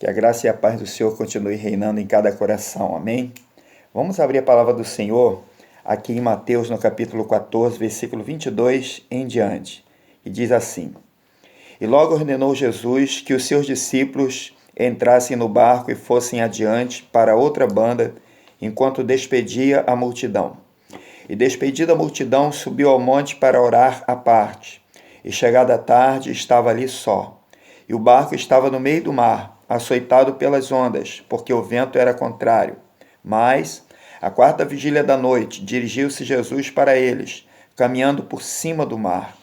Que a graça e a paz do Senhor continue reinando em cada coração. Amém? Vamos abrir a palavra do Senhor aqui em Mateus, no capítulo 14, versículo 22 em diante. E diz assim: E logo ordenou Jesus que os seus discípulos entrassem no barco e fossem adiante para outra banda, enquanto despedia a multidão. E despedida a multidão, subiu ao monte para orar à parte. E chegada a tarde, estava ali só. E o barco estava no meio do mar, açoitado pelas ondas, porque o vento era contrário. Mas, à quarta vigília da noite, dirigiu-se Jesus para eles, caminhando por cima do mar.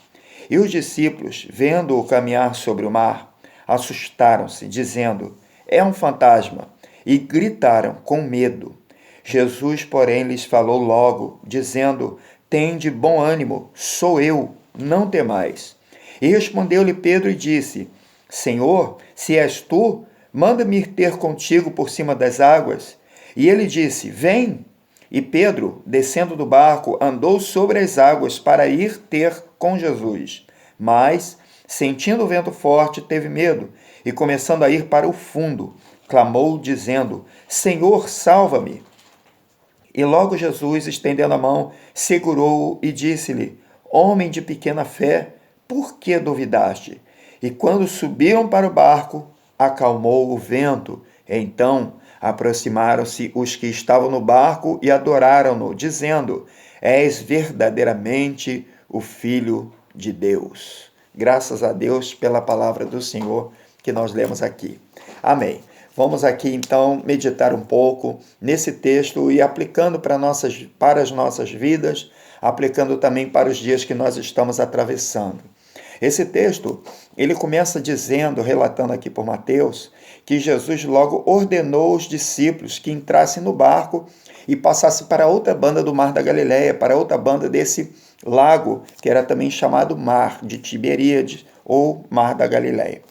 E os discípulos, vendo-o caminhar sobre o mar, assustaram-se, dizendo: É um fantasma! E gritaram com medo. Jesus, porém, lhes falou logo, dizendo: Tende bom ânimo, sou eu, não temais. E respondeu-lhe Pedro e disse: Senhor, se és tu, manda-me ir ter contigo por cima das águas. E ele disse: Vem. E Pedro, descendo do barco, andou sobre as águas para ir ter com Jesus. Mas, sentindo o vento forte, teve medo e, começando a ir para o fundo, clamou, dizendo: Senhor, salva-me. E logo Jesus, estendendo a mão, segurou-o e disse-lhe: Homem de pequena fé, por que duvidaste? E quando subiram para o barco, acalmou o vento. Então aproximaram-se os que estavam no barco e adoraram-no, dizendo: És verdadeiramente o Filho de Deus. Graças a Deus pela palavra do Senhor que nós lemos aqui. Amém. Vamos aqui então meditar um pouco nesse texto e aplicando para as nossas vidas, aplicando também para os dias que nós estamos atravessando. Esse texto, ele começa dizendo, relatando aqui por Mateus, que Jesus logo ordenou os discípulos que entrassem no barco e passassem para outra banda do Mar da Galileia, para outra banda desse lago, que era também chamado Mar de Tiberíades ou Mar da Galileia.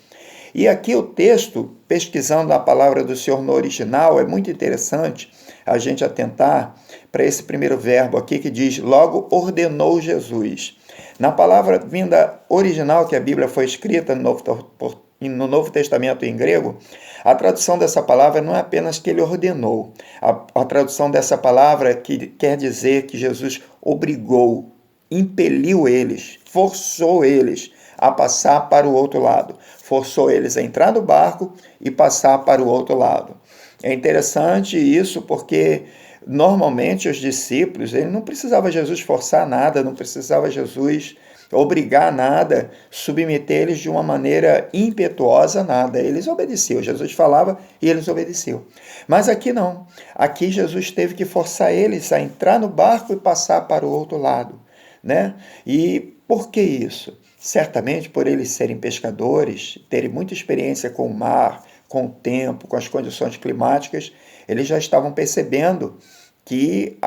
E aqui o texto, pesquisando a palavra do Senhor no original, é muito interessante a gente atentar para esse primeiro verbo aqui que diz: logo ordenou Jesus. Na palavra vinda original que a Bíblia foi escrita no Novo Testamento em grego, a tradução dessa palavra não é apenas que ele ordenou. A tradução dessa palavra que quer dizer que Jesus obrigou, impeliu eles, forçou eles a passar para o outro lado. Forçou eles a entrar no barco e passar para o outro lado. É interessante isso porque normalmente os discípulos, ele não precisava Jesus forçar nada, não precisava Jesus obrigar nada, submeter eles de uma maneira impetuosa, nada. Eles obedeciam. Jesus falava e eles obedeciam. Mas aqui não. Aqui Jesus teve que forçar eles a entrar no barco e passar para o outro lado, né? E por que isso? Certamente por eles serem pescadores, terem muita experiência com o mar, com o tempo, com as condições climáticas, eles já estavam percebendo que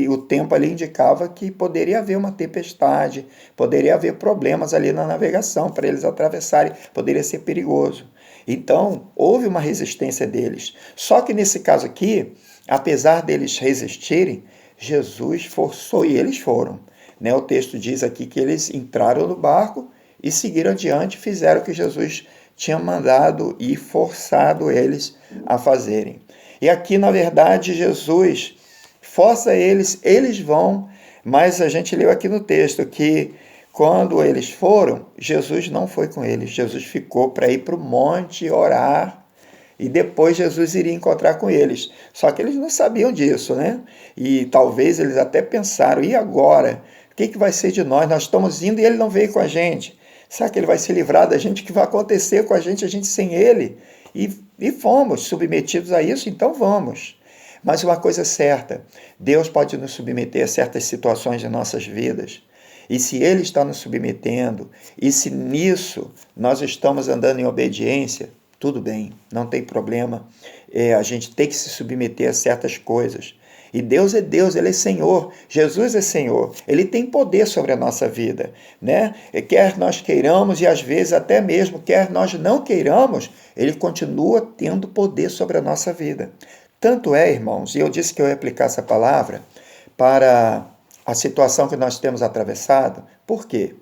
o tempo ali indicava que poderia haver uma tempestade, poderia haver problemas ali na navegação para eles atravessarem, poderia ser perigoso. Então, houve uma resistência deles. Só que nesse caso aqui, apesar deles resistirem, Jesus forçou e eles foram. O texto diz aqui que eles entraram no barco e seguiram adiante, fizeram o que Jesus tinha mandado e forçado eles a fazerem. E aqui, na verdade, Jesus força eles, eles vão, mas a gente leu aqui no texto que quando eles foram, Jesus não foi com eles. Jesus ficou para ir para o monte orar e depois Jesus iria encontrar com eles. Só que eles não sabiam disso, né? E talvez eles até pensaram, e agora? O que vai ser de nós? Nós estamos indo e ele não veio com a gente. Será que ele vai se livrar da gente? O que vai acontecer com a gente sem ele? E fomos submetidos a isso, então vamos. Mas uma coisa é certa, Deus pode nos submeter a certas situações de nossas vidas. E se ele está nos submetendo, e se nisso nós estamos andando em obediência, tudo bem, não tem problema. A gente tem que se submeter a certas coisas. E Deus é Deus, Ele é Senhor, Jesus é Senhor, Ele tem poder sobre a nossa vida, né? Quer nós queiramos e às vezes até mesmo quer nós não queiramos, Ele continua tendo poder sobre a nossa vida. Tanto é, irmãos, e eu disse que eu ia aplicar essa palavra para a situação que nós temos atravessado, por quê?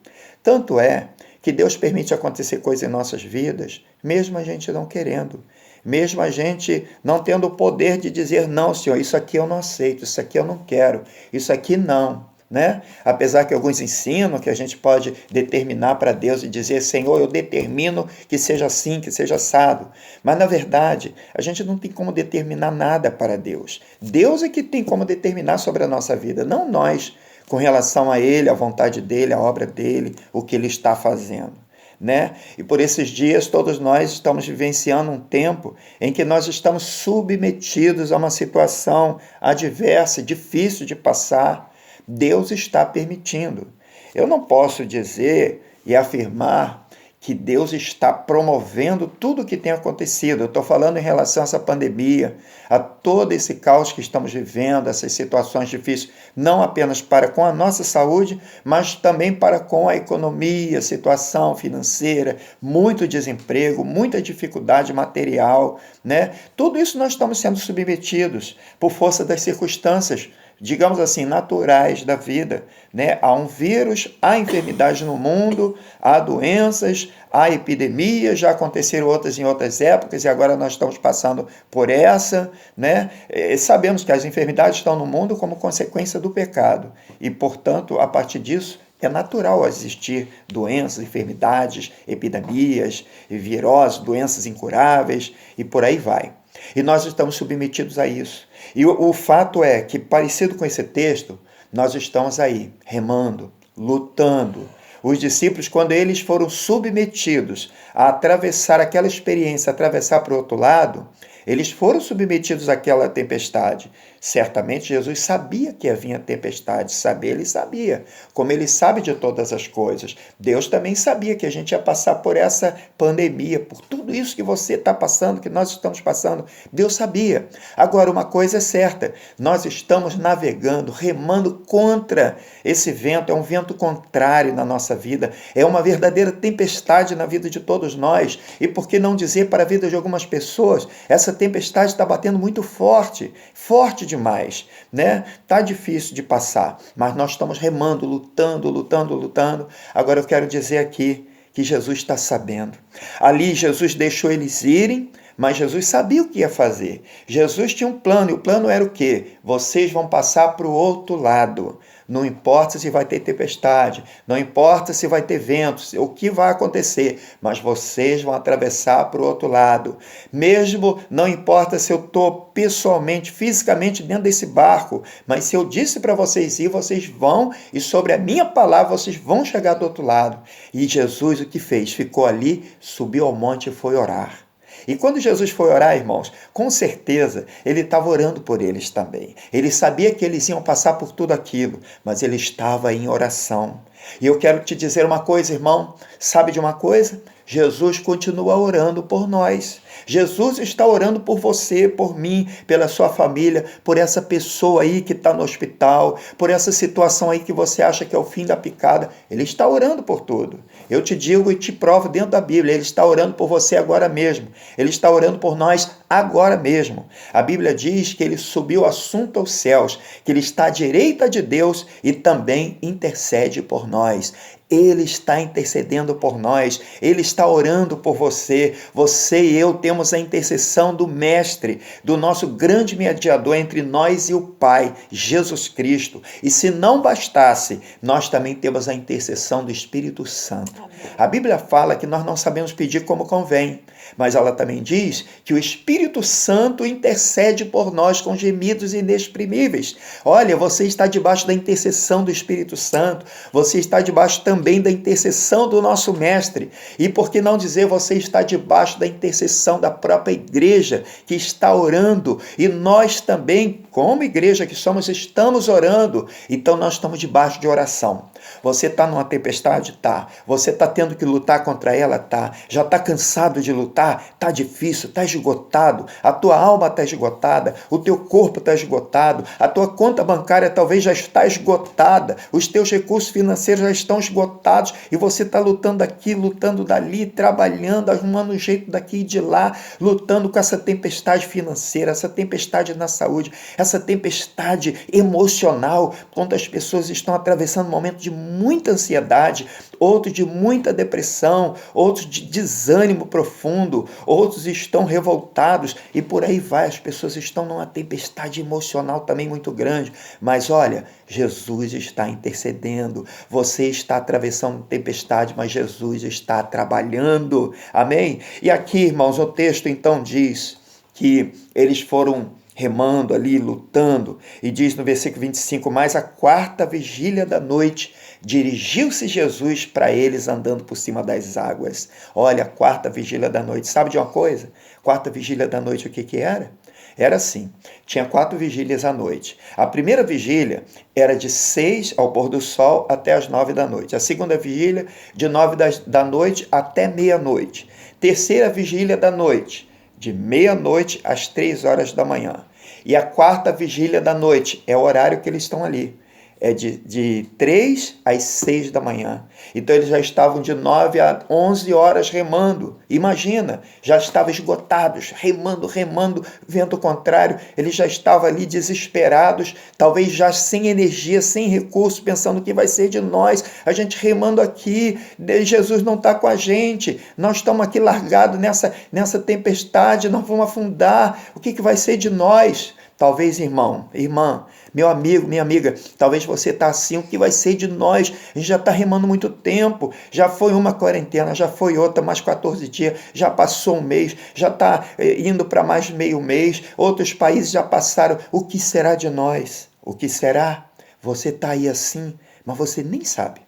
Tanto é que Deus permite acontecer coisas em nossas vidas, mesmo a gente não querendo, mesmo a gente não tendo o poder de dizer, não, Senhor, isso aqui eu não aceito, isso aqui eu não quero, isso aqui não. Né? Apesar que alguns ensinam que a gente pode determinar para Deus e dizer, Senhor, eu determino que seja assim, que seja assado. Mas, na verdade, a gente não tem como determinar nada para Deus. Deus é que tem como determinar sobre a nossa vida, não nós, com relação a Ele, a vontade dEle, a obra dEle, o que Ele está fazendo. Né? E por esses dias todos nós estamos vivenciando um tempo em que nós estamos submetidos a uma situação adversa, difícil de passar. Deus está permitindo. Eu não posso dizer e afirmar que Deus está promovendo tudo o que tem acontecido. Eu estou falando em relação a essa pandemia, a todo esse caos que estamos vivendo, essas situações difíceis, não apenas para com a nossa saúde, mas também para com a economia, situação financeira, muito desemprego, muita dificuldade material, né? Tudo isso nós estamos sendo submetidos por força das circunstâncias, digamos assim, naturais da vida, né? Há um vírus, há enfermidades no mundo, há doenças, há epidemias, já aconteceram outras em outras épocas e agora nós estamos passando por essa, né? Sabemos que as enfermidades estão no mundo como consequência do pecado e, portanto, a partir disso, é natural existir doenças, enfermidades, epidemias, viroses, doenças incuráveis e por aí vai. E nós estamos submetidos a isso. E o fato é que, parecido com esse texto, nós estamos aí, remando, lutando. Os discípulos, quando eles foram submetidos a atravessar aquela experiência, atravessar para o outro lado, eles foram submetidos àquela tempestade. Certamente Jesus sabia que havia tempestade, ele sabia, como ele sabe de todas as coisas. Deus também sabia que a gente ia passar por essa pandemia, por tudo isso que você está passando, que nós estamos passando. Deus sabia. Agora, uma coisa é certa, nós estamos navegando, remando contra esse vento, é um vento contrário na nossa vida, é uma verdadeira tempestade na vida de todos nós. E por que não dizer para a vida de algumas pessoas, essa tempestade está batendo muito forte, forte demais, né? Tá difícil de passar, mas nós estamos remando, lutando, lutando, lutando. Agora eu quero dizer aqui que Jesus está sabendo. Ali Jesus deixou eles irem, mas Jesus sabia o que ia fazer. Jesus tinha um plano, e o plano era o quê? Vocês vão passar para o outro lado. Não importa se vai ter tempestade, não importa se vai ter ventos, o que vai acontecer, mas vocês vão atravessar para o outro lado. Mesmo não importa se eu estou pessoalmente, fisicamente dentro desse barco, mas se eu disse para vocês ir, vocês vão, e sobre a minha palavra vocês vão chegar do outro lado. E Jesus o que fez? Ficou ali, subiu ao monte e foi orar. E quando Jesus foi orar, irmãos, com certeza ele estava orando por eles também. Ele sabia que eles iam passar por tudo aquilo, mas ele estava em oração. E eu quero te dizer uma coisa, irmão, sabe de uma coisa? Jesus continua orando por nós. Jesus está orando por você, por mim, pela sua família, por essa pessoa aí que está no hospital, por essa situação aí que você acha que é o fim da picada. Ele está orando por tudo. Eu te digo e te provo dentro da Bíblia, ele está orando por você agora mesmo. Ele está orando por nós agora mesmo. A Bíblia diz que ele subiu assunto aos céus, que ele está à direita de Deus e também intercede por nós. Ele está intercedendo por nós, Ele está orando por você. Você e eu temos a intercessão do Mestre, do nosso grande mediador entre nós e o Pai, Jesus Cristo. E se não bastasse, nós também temos a intercessão do Espírito Santo. A Bíblia fala que nós não sabemos pedir como convém, mas ela também diz que o Espírito Santo intercede por nós com gemidos inexprimíveis. Olha, você está debaixo da intercessão do Espírito Santo, você está debaixo também da intercessão do nosso Mestre. E por que não dizer, você está debaixo da intercessão da própria igreja que está orando. E nós também, como igreja que somos, estamos orando. Então nós estamos debaixo de oração. Você está numa tempestade? Tá. Você está tendo que lutar contra ela? Tá. Já está cansado de lutar? Está difícil, está esgotado. A tua alma está esgotada, o teu corpo está esgotado, a tua conta bancária talvez já está esgotada, os teus recursos financeiros já estão esgotados e você está lutando aqui, lutando dali, trabalhando, arrumando um jeito daqui e de lá, lutando com essa tempestade financeira, essa tempestade na saúde, essa tempestade emocional, quando as pessoas estão atravessando um momento de muita ansiedade. outros de muita depressão, outros de desânimo profundo, outros estão revoltados e por aí vai. As pessoas estão numa tempestade emocional também muito grande. Mas olha, Jesus está intercedendo. Você está atravessando tempestade, mas Jesus está trabalhando. Amém? E aqui, irmãos, o texto então diz que eles foram remando ali, lutando, e diz no versículo 25, mas a quarta vigília da noite, dirigiu-se Jesus para eles andando por cima das águas. Olha, a quarta vigília da noite, sabe de uma coisa? Quarta vigília da noite, o que era? Era assim, tinha 4 vigílias à noite. A primeira vigília era de 6 ao pôr do sol até as 9 da noite. A segunda vigília, de 9 da noite até meia-noite. Terceira vigília da noite, de meia-noite às 3 horas da manhã. E a quarta vigília da noite é o horário que eles estão ali. É de 3 às 6 da manhã. Então eles já estavam de 9 a 11 horas remando. Imagina, já estavam esgotados, remando, vento contrário. Eles já estavam ali desesperados, talvez já sem energia, sem recurso, pensando o que vai ser de nós. A gente remando aqui, Jesus não está com a gente. Nós estamos aqui largados nessa tempestade, nós vamos afundar. O que vai ser de nós? Talvez, irmão, irmã, meu amigo, minha amiga, talvez você está assim, o que vai ser de nós? A gente já está remando muito tempo, já foi uma quarentena, já foi outra, mais 14 dias, já passou um mês, já está indo para mais meio mês, outros países já passaram. O que será de nós? O que será? Você está aí assim, mas você nem sabe,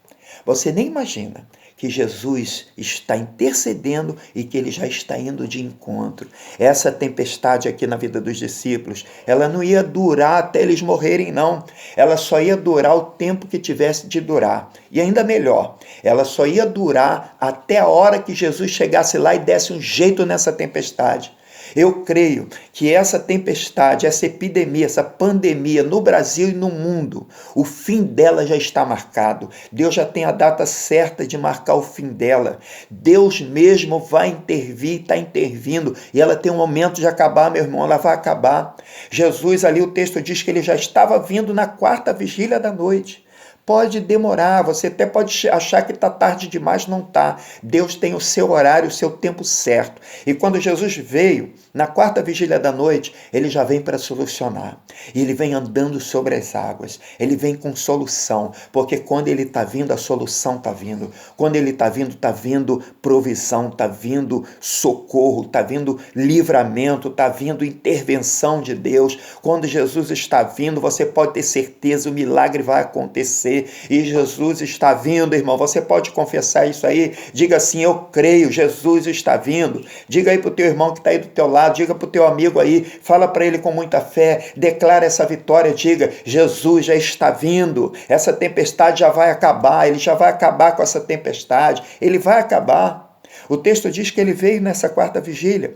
você nem imagina que Jesus está intercedendo e que ele já está indo de encontro. Essa tempestade aqui na vida dos discípulos, ela não ia durar até eles morrerem, não. Ela só ia durar o tempo que tivesse de durar. E ainda melhor, ela só ia durar até a hora que Jesus chegasse lá e desse um jeito nessa tempestade. Eu creio que essa tempestade, essa epidemia, essa pandemia no Brasil e no mundo, o fim dela já está marcado. Deus já tem a data certa de marcar o fim dela. Deus mesmo vai intervir, está intervindo, e ela tem um momento de acabar, meu irmão, ela vai acabar. Jesus ali, o texto diz que ele já estava vindo na quarta vigília da noite. Pode demorar, você até pode achar que está tarde demais, não está. Deus tem o seu horário, o seu tempo certo. E quando Jesus veio, na quarta vigília da noite, ele já vem para solucionar. E ele vem andando sobre as águas. Ele vem com solução, porque quando ele está vindo, a solução está vindo. Quando ele está vindo provisão, está vindo socorro, está vindo livramento, está vindo intervenção de Deus. Quando Jesus está vindo, você pode ter certeza, o milagre vai acontecer. E Jesus está vindo, irmão. Você pode confessar isso aí? Diga assim: eu creio, Jesus está vindo. Diga aí para o teu irmão que está aí do teu lado, diga para o teu amigo aí, fala para ele com muita fé, declara essa vitória, diga: Jesus já está vindo, essa tempestade já vai acabar, ele já vai acabar com essa tempestade, ele vai acabar. O texto diz que ele veio nessa quarta vigília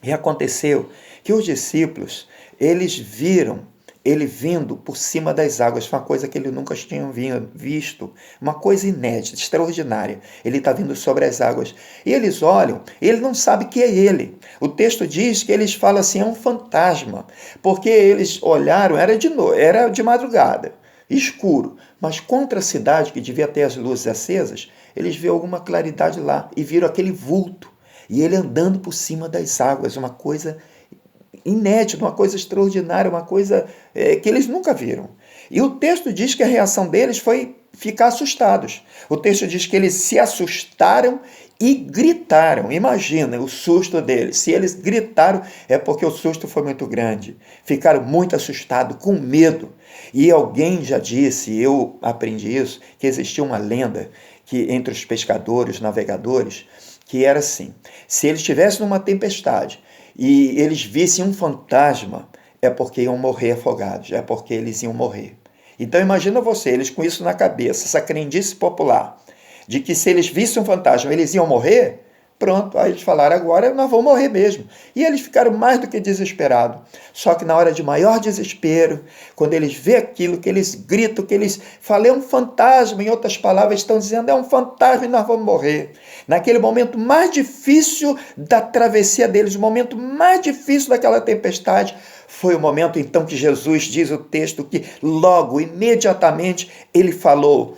e aconteceu que os discípulos, eles viram ele vindo por cima das águas. Foi uma coisa que eles nunca tinham visto, uma coisa inédita, extraordinária. Ele está vindo sobre as águas. E eles olham, ele não sabe que é ele. O texto diz que eles falam assim: é um fantasma, porque eles olharam, era de madrugada, escuro, mas contra a cidade, que devia ter as luzes acesas, eles viram alguma claridade lá e viram aquele vulto, e ele andando por cima das águas, uma coisa inédito, uma coisa extraordinária, uma coisa que eles nunca viram. E o texto diz que a reação deles foi ficar assustados. O texto diz que eles se assustaram e gritaram. Imagina o susto deles. Se eles gritaram, é porque o susto foi muito grande. Ficaram muito assustados, com medo. E alguém já disse, eu aprendi isso, que existia uma lenda que entre os pescadores, os navegadores, que era assim: se eles estivessem numa tempestade e eles vissem um fantasma, é porque iam morrer afogados, é porque eles iam morrer. Então imagina você, eles com isso na cabeça, essa crendice popular, de que se eles vissem um fantasma, eles iam morrer. Pronto, aí eles falaram: agora nós vamos morrer mesmo. E eles ficaram mais do que desesperados. Só que na hora de maior desespero, quando eles vê aquilo, que eles gritam, que eles falam: é um fantasma, em outras palavras, estão dizendo: é um fantasma e nós vamos morrer. Naquele momento mais difícil da travessia deles, o momento mais difícil daquela tempestade, foi o momento então que Jesus, diz o texto, que logo, imediatamente, ele falou: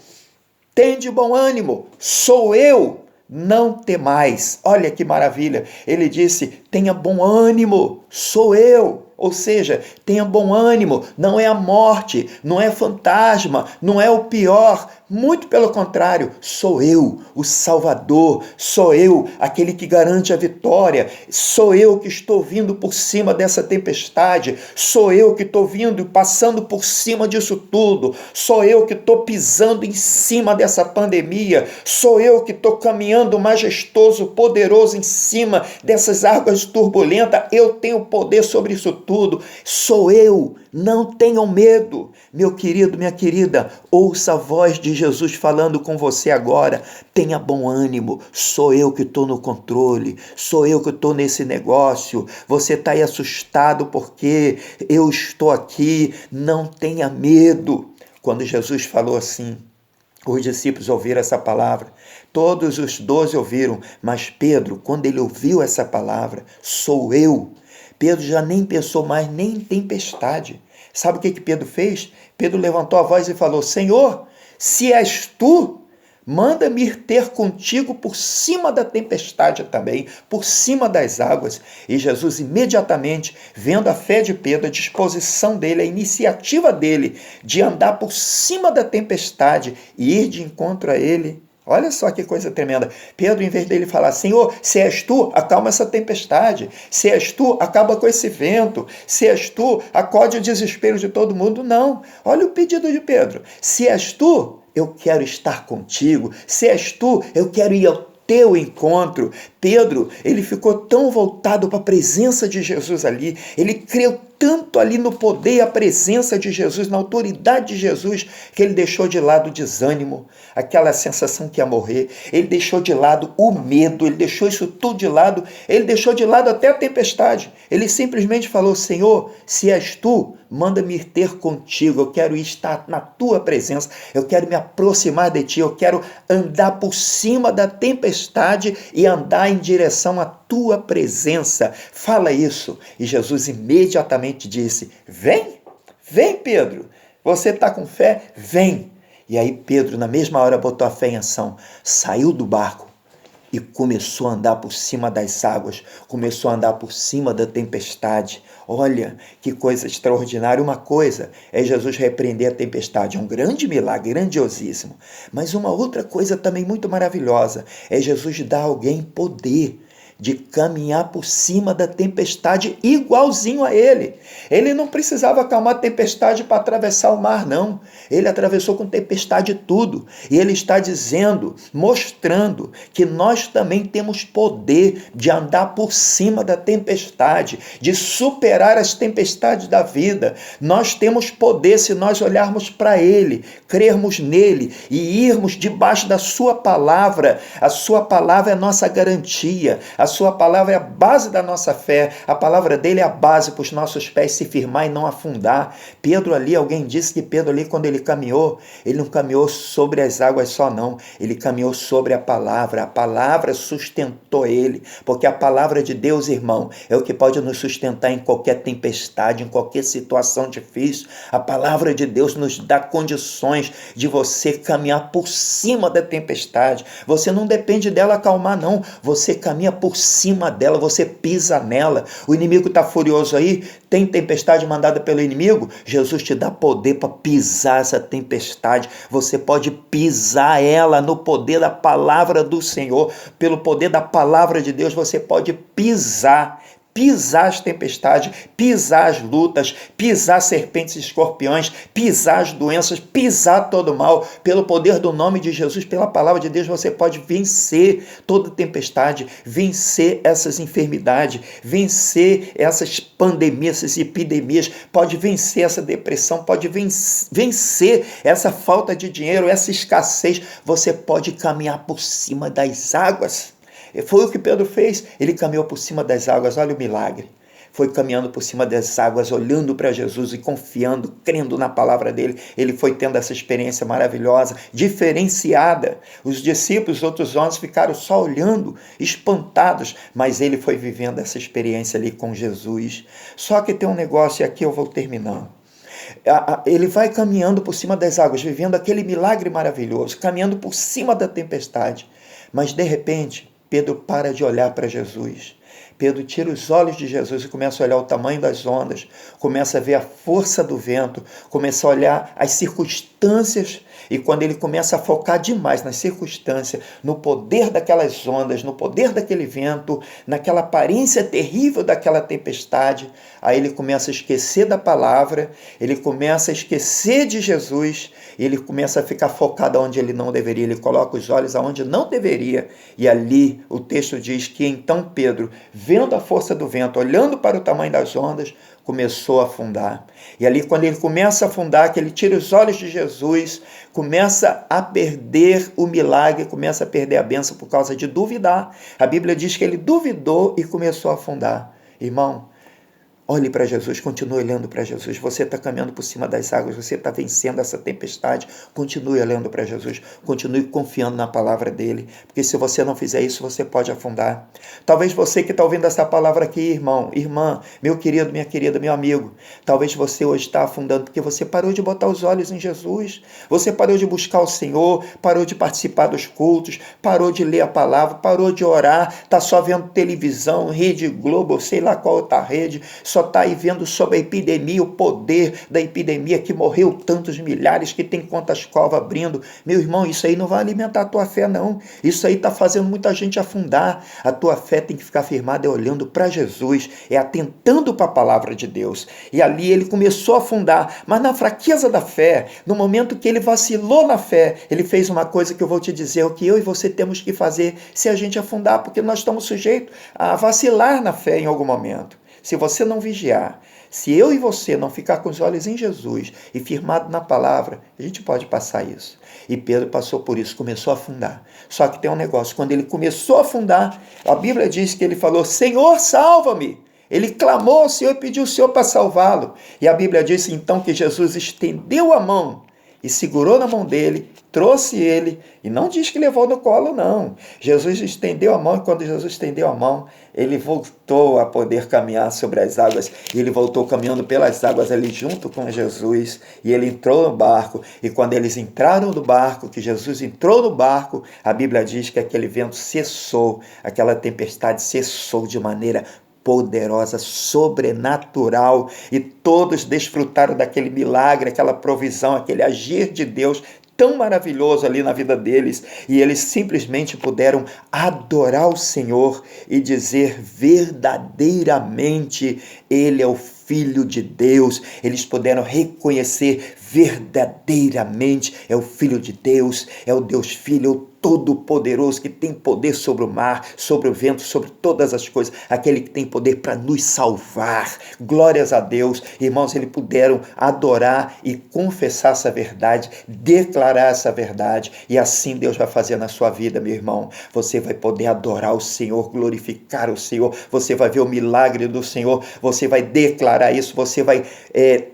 Tende bom ânimo, sou eu, não temais. Olha que maravilha, ele disse, tenha bom ânimo, sou eu. Ou seja, tenha bom ânimo, não é a morte, não é fantasma, não é o pior, muito pelo contrário, sou eu, o Salvador, sou eu, aquele que garante a vitória, sou eu que estou vindo por cima dessa tempestade, sou eu que estou vindo e passando por cima disso tudo, sou eu que estou pisando em cima dessa pandemia, sou eu que estou caminhando majestoso, poderoso em cima dessas águas turbulentas, eu tenho poder sobre isso tudo, sou eu, não tenham medo. Meu querido, minha querida, ouça a voz de Jesus falando com você agora, tenha bom ânimo, sou eu que estou no controle, sou eu que estou nesse negócio, você está aí assustado porque eu estou aqui, não tenha medo. Quando Jesus falou assim, os discípulos ouviram essa palavra, todos os 12 ouviram, mas Pedro, quando ele ouviu essa palavra, sou eu, Pedro já nem pensou mais nem em tempestade. Sabe o que Pedro fez? Pedro levantou a voz e falou, Senhor, se és tu, manda-me ir ter contigo por cima da tempestade também, por cima das águas. E Jesus imediatamente, vendo a fé de Pedro, a disposição dele, a iniciativa dele de andar por cima da tempestade e ir de encontro a ele, olha só que coisa tremenda. Pedro, em vez dele falar, Senhor, se és tu, acalma essa tempestade. Se és tu, acaba com esse vento. Se és tu, acode o desespero de todo mundo. Não. Olha o pedido de Pedro. Se és tu, eu quero estar contigo. Se és tu, eu quero ir ao teu encontro. Pedro, ele ficou tão voltado para a presença de Jesus ali, ele creu tanto ali no poder e a presença de Jesus, na autoridade de Jesus, que ele deixou de lado o desânimo, aquela sensação que ia morrer, ele deixou de lado o medo, ele deixou isso tudo de lado, ele deixou de lado até a tempestade, ele simplesmente falou, Senhor, se és tu, manda-me ir ter contigo, eu quero estar na tua presença, eu quero me aproximar de ti, eu quero andar por cima da tempestade e andar em direção à tua presença. Fala isso. E Jesus imediatamente disse, vem, vem Pedro, você está com fé? Vem. E aí Pedro na mesma hora botou a fé em ação, saiu do barco e começou a andar por cima das águas, começou a andar por cima da tempestade. Olha, que coisa extraordinária. Uma coisa é Jesus repreender a tempestade, é um grande milagre, grandiosíssimo. Mas uma outra coisa também muito maravilhosa é Jesus dar a alguém poder de caminhar por cima da tempestade igualzinho a ele. Ele não precisava acalmar a tempestade para atravessar o mar, não. Ele atravessou com tempestade tudo. E ele está dizendo, mostrando que nós também temos poder de andar por cima da tempestade, de superar as tempestades da vida. Nós temos poder se nós olharmos para ele, crermos nele e irmos debaixo da sua palavra. A sua palavra é a nossa garantia. A sua palavra é a base da nossa fé, a palavra dele é a base para os nossos pés se firmar e não afundar. Pedro ali, alguém disse que Pedro ali, quando ele caminhou, ele não caminhou sobre as águas só não, ele caminhou sobre a palavra sustentou ele, porque a palavra de Deus, irmão, é o que pode nos sustentar em qualquer tempestade, em qualquer situação difícil. A palavra de Deus nos dá condições de você caminhar por cima da tempestade, você não depende dela acalmar não, você caminha por cima dela, você pisa nela. O inimigo está furioso aí, tem tempestade mandada pelo inimigo, Jesus te dá poder para pisar essa tempestade, você pode pisar ela no poder da palavra do Senhor, pelo poder da palavra de Deus, você pode pisar as tempestades, pisar as lutas, pisar serpentes e escorpiões, pisar as doenças, pisar todo o mal, pelo poder do nome de Jesus, pela palavra de Deus, você pode vencer toda tempestade, vencer essas enfermidades, vencer essas pandemias, essas epidemias, pode vencer essa depressão, pode vencer essa falta de dinheiro, essa escassez, você pode caminhar por cima das águas. Foi o que Pedro fez, ele caminhou por cima das águas, olha o milagre. Foi caminhando por cima das águas, olhando para Jesus e confiando, crendo na palavra dele. Ele foi tendo essa experiência maravilhosa, diferenciada. Os discípulos, os outros homens ficaram só olhando, espantados, mas ele foi vivendo essa experiência ali com Jesus. Só que tem um negócio, e aqui eu vou terminando. Ele vai caminhando por cima das águas, vivendo aquele milagre maravilhoso, caminhando por cima da tempestade. Mas de repente, Pedro para de olhar para Jesus. Pedro tira os olhos de Jesus e começa a olhar o tamanho das ondas, começa a ver a força do vento, começa a olhar as circunstâncias, e quando ele começa a focar demais nas circunstâncias, no poder daquelas ondas, no poder daquele vento, naquela aparência terrível daquela tempestade, aí ele começa a esquecer da palavra, ele começa a esquecer de Jesus, ele começa a ficar focado onde ele não deveria, ele coloca os olhos aonde não deveria, e ali o texto diz que então Pedro, vendo a força do vento, olhando para o tamanho das ondas, começou a afundar. E ali quando ele começa a afundar, que ele tira os olhos de Jesus, começa a perder o milagre, começa a perder a bênção por causa de duvidar. A Bíblia diz que ele duvidou e começou a afundar. Irmão, olhe para Jesus, continue olhando para Jesus. Você está caminhando por cima das águas, você está vencendo essa tempestade. Continue olhando para Jesus, continue confiando na palavra dele, porque se você não fizer isso, você pode afundar. Talvez você que está ouvindo essa palavra aqui, irmão, irmã, meu querido, minha querida, meu amigo, talvez você hoje está afundando porque você parou de botar os olhos em Jesus, você parou de buscar o Senhor, parou de participar dos cultos, parou de ler a palavra, parou de orar, está só vendo televisão, Rede Globo, sei lá qual outra rede, só está aí vendo sobre a epidemia, o poder da epidemia, que morreu tantos milhares, que tem quantas covas abrindo. Meu irmão, isso aí não vai alimentar a tua fé, não. Isso aí está fazendo muita gente afundar. A tua fé tem que ficar firmada olhando para Jesus, atentando para a palavra de Deus. E ali ele começou a afundar, mas na fraqueza da fé, no momento que ele vacilou na fé, ele fez uma coisa que eu vou te dizer, o que eu e você temos que fazer se a gente afundar, porque nós estamos sujeitos a vacilar na fé em algum momento. Se você não vigiar, se eu e você não ficar com os olhos em Jesus e firmado na palavra, a gente pode passar isso. E Pedro passou por isso, começou a afundar. Só que tem um negócio, quando ele começou a afundar, a Bíblia diz que ele falou, Senhor, salva-me! Ele clamou ao Senhor e pediu ao Senhor para salvá-lo. E a Bíblia diz então que Jesus estendeu a mão e segurou na mão dele, trouxe ele, e não diz que levou no colo, não. Jesus estendeu a mão, e quando Jesus estendeu a mão, ele voltou a poder caminhar sobre as águas, e ele voltou caminhando pelas águas ali junto com Jesus, e ele entrou no barco, e quando eles entraram no barco, que Jesus entrou no barco, a Bíblia diz que aquele vento cessou, aquela tempestade cessou de maneira poderosa, sobrenatural, e todos desfrutaram daquele milagre, aquela provisão, aquele agir de Deus tão maravilhoso ali na vida deles, e eles simplesmente puderam adorar o Senhor e dizer verdadeiramente, Ele é o Filho de Deus. Eles puderam reconhecer verdadeiramente, é o Filho de Deus, é o Deus Filho, Todo-Poderoso, que tem poder sobre o mar, sobre o vento, sobre todas as coisas, aquele que tem poder para nos salvar. Glórias a Deus. Irmãos, eles puderam adorar e confessar essa verdade, declarar essa verdade, e assim Deus vai fazer na sua vida, meu irmão. Você vai poder adorar o Senhor, glorificar o Senhor, você vai ver o milagre do Senhor, você vai declarar isso, você vai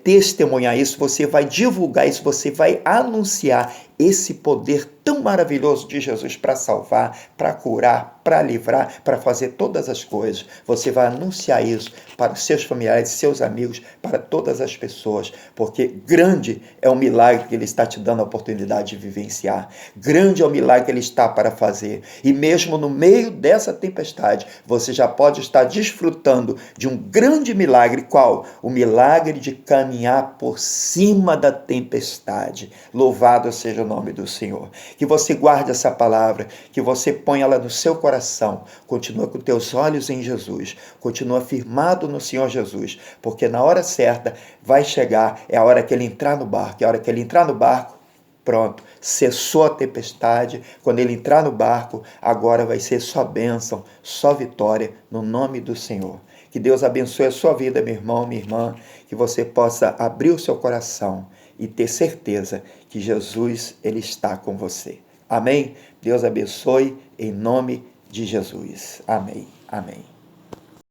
testemunhar isso, você vai divulgar isso, você vai anunciar esse poder tão maravilhoso de Jesus para salvar, para curar, para livrar, para fazer todas as coisas. Você vai anunciar isso para os seus familiares, seus amigos, para todas as pessoas, porque grande é o milagre que Ele está te dando a oportunidade de vivenciar. Grande é o milagre que Ele está para fazer. E mesmo no meio dessa tempestade, você já pode estar desfrutando de um grande milagre. Qual? O milagre de caminhar por cima da tempestade. Louvado seja o nome do Senhor. Que você guarde essa palavra, que você ponha ela no seu coração. Continua com teus olhos em Jesus, continua firmado no Senhor Jesus, porque na hora certa vai chegar, é a hora que Ele entrar no barco, é a hora que Ele entrar no barco, pronto, cessou a tempestade. Quando Ele entrar no barco, agora vai ser só bênção, só vitória, no nome do Senhor. Que Deus abençoe a sua vida, meu irmão, minha irmã, que você possa abrir o seu coração e ter certeza que Jesus, Ele está com você. Amém? Deus abençoe em nome de Jesus. Amém. Amém.